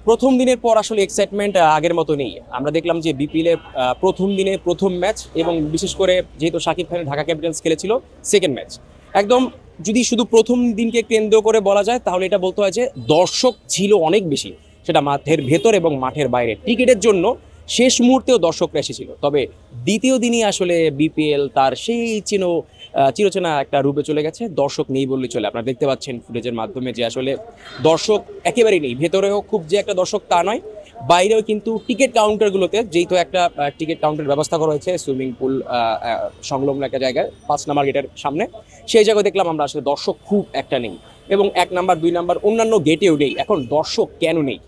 প্রথম দিনের পর আসলে এক্সাইটমেন্ট আগের মতো নেই। আমরা দেখলাম যে বিপিএল এর প্রথম দিনে প্রথম ম্যাচ এবং বিশেষ করে যেহেতু শাকিব খানের ঢাকা ক্যাপিটালস খেলেছিল সেকেন্ড ম্যাচ, একদম যদি শুধু প্রথম দিনকে কেন্দ্র করে বলা যায় তাহলে এটা বলতে হয় যে দর্শক ছিল অনেক বেশি, সেটা মাঠের ভেতর এবং মাঠের বাইরে। টিকিটের জন্য শেষ মুহূর্তেও দর্শকরা এসেছিল, তবে দ্বিতীয় দিনই আসলে বিপিএল তার সেই চিরচেনা একটা রূপে চলে গেছে। দর্শক নেই বললেই চলে। আপনারা দেখতে পাচ্ছেন ফুটেজের মাধ্যমে যে আসলে দর্শক একেবারেই নেই। ভেতরেও খুব যে একটা দর্শক তা নয়, বাইরেও কিন্তু টিকিট কাউন্টারগুলোতে, যেহেতু একটা টিকিট কাউন্টার ব্যবস্থা করা হয়েছে সুইমিং পুল সংলগ্ন একটা জায়গায় 5 নম্বর গেটের সামনে, সেই জায়গায় দেখলাম আমরা আসলে দর্শক খুব একটা নেই। এবং 1 নাম্বার 2 নাম্বার অন্যান্য গেটেও নেই। এখন দর্শক কেন নেই?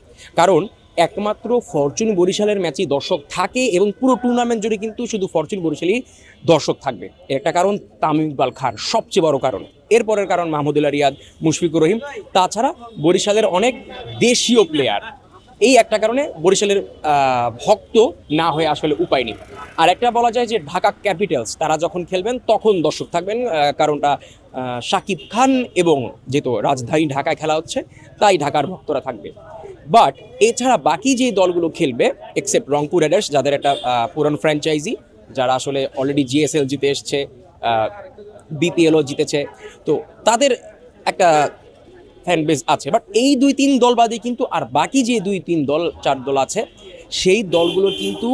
কারণ একমাত্র ফরচুন বরিশালের ম্যাচেই দর্শক থাকে এবং পুরো টুর্নামেন্ট জুড়ে কিন্তু শুধু ফরচুন বরিশালই দর্শক থাকবে। এর একটা কারণ তামিম ইকবাল খান, সবচেয়ে বড় কারণ। এরপরের কারণ মাহমুদুল্লাহ রিয়াদ, মুশফিকুর রহিম, তাছাড়া বরিশালের অনেক দেশীয় প্লেয়ার। এই একটা কারণে বরিশালের ভক্ত না হয়ে আসলে উপায় নেই। আর একটা বলা যায় যে ঢাকা ক্যাপিটালস তারা যখন খেলবেন তখন দর্শক থাকবেন, কারণটা শাকিব খান এবং যেহেতু রাজধানী ঢাকায় খেলা হচ্ছে তাই ঢাকার ভক্তরা থাকবে। বাট এছাড়া বাকি যে দলগুলো খেলবে এক্সেপ্ট রংপুর রাইডার্স, যাদের একটা পুরান ফ্র্যাঞ্চাইজি, যারা আসলে অলরেডি জিএসএল জিতে এসছে, বিপিএলও জিতেছে, তো তাদের একটা ফ্যান বেস আছে। বাট এই 2-3 দল বাদে কিন্তু আর বাকি যে 2-3 দল 4 দল আছে সেই দলগুলোর কিন্তু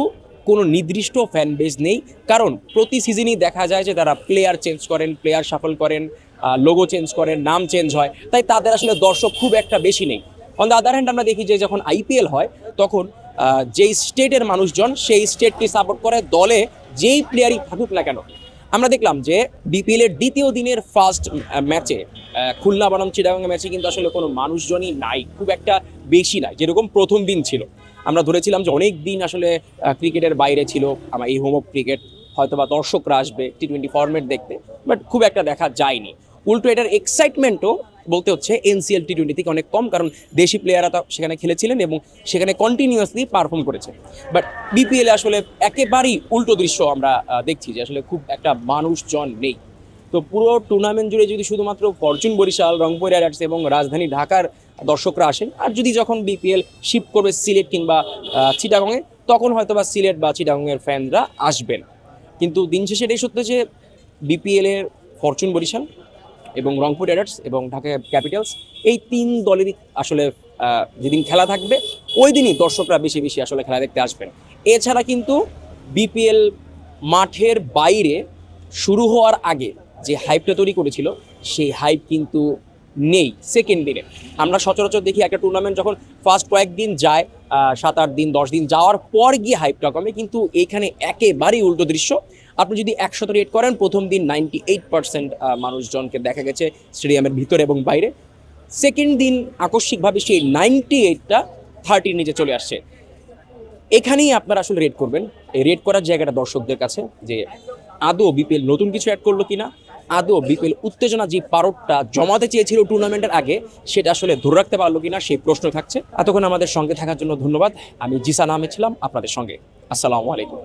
কোনো নির্দিষ্ট ফ্যান বেস নেই। কারণ প্রতি সিজনই দেখা যায় যে তারা প্লেয়ার চেঞ্জ করেন, প্লেয়ার শাফল করেন, লোগো চেঞ্জ করেন, নাম চেঞ্জ হয়, তাই তাদের আসলে দর্শক খুব একটা বেশি নেই। অন দ্য আদার হ্যান্ড আমরা দেখি যে যখন আইপিএল হয় তখন যেই স্টেটের মানুষজন সেই স্টেটকে সাপোর্ট করে, দলে যেই প্লেয়ারই থাকুক না কেন। আমরা দেখলাম যে বিপিএল এর দ্বিতীয় দিনের ফার্স্ট ম্যাচে খুলনা বনাম চিটাগাং ম্যাচে কিন্তু আসলে কোনো মানুষজনই নাই, খুব একটা বেশি নাই, যেরকম প্রথম দিন ছিল। আমরা ধরেছিলাম যে অনেক দিন আসলে ক্রিকেটের বাইরে ছিল, আমার এই হোম অফ ক্রিকেট, হয়তোবা দর্শকরা আসবে টি20 ফরম্যাট দেখতে, বাট খুব একটা দেখা যায়নি। উল্টো এটার এক্সাইটমেন্টও বলতে হচ্ছে এনসিএল টি20 থেকে অনেক কম, কারণ দেশি প্লেয়াররা তো সেখানে খেলেছিলেন এবং সেখানে কন্টিনিউয়াসলি পারফর্ম করেছে। বাট বিপিএলে আসলে একেবারেই উল্টো দৃশ্য আমরা দেখছি যে আসলে খুব একটা মানুষজন নেই। তো পুরো টুর্নামেন্ট জুড়ে যদি শুধুমাত্র ফরচুন বরিশাল, রংপুর রাইডার্স এবং রাজধানী ঢাকার দর্শকরা আসেন, আর যদি যখন বিপিএল শিফট করবে সিলেট কিংবা চিটাগংয়ে, তখন হয়তো বা সিলেট বা চিটাগংয়ের ফ্যানরা আসবেন। কিন্তু দিন শেষে এটাই সত্য যে বিপিএলের ফরচুন বরিশাল এবং রংপুর রাইডার্স এবং ঢাকা ক্যাপিটালস, এই 3 দলেরই আসলে যেদিন খেলা থাকবে ওই দিনই দর্শকরা বেশি বেশি আসলে খেলা দেখতে আসবেন। এছাড়া কিন্তু বিপিএল মাঠের বাইরে শুরু হওয়ার আগে যে হাইপটা তৈরি করেছিল সেই হাইপ কিন্তু নেই সেকেন্ড দিনে। আমরা সচরাচর দেখি একটা টুর্নামেন্ট যখন ফার্স্ট কয়েকদিন যায়, 7-8 দিন 10 দিন যাওয়ার পর গিয়ে হাইপটা কমে, কিন্তু এখানে একেবারেই উল্টো দৃশ্য। আপনি যদি 100 রেট করেন, প্রথম দিন 98% মানুষজনকে দেখা গেছে স্টেডিয়ামের ভিতরে এবং বাইরে। সেকেন্ড দিন আকস্মিকভাবে সেই 98টা 30-র নিচে চলে আসছে। এখানেই আপনারা আসলে রেট করবেন। এই রেট করার জায়গাটা দর্শকদের কাছে, যে আদৌ বিপিএল নতুন কিছু অ্যাড করলো কিনা, আদৌ বিপিএল উত্তেজনা যে পারদটা জমাতে চেয়েছিল টুর্নামেন্টের আগে সেটা আসলে ধরে রাখতে পারলো কিনা সেই প্রশ্ন থাকছে। এতক্ষণ আমাদের সঙ্গে থাকার জন্য ধন্যবাদ। আমি জিসান আহমেদ ছিলাম আপনাদের সঙ্গে। আসসালামু আলাইকুম।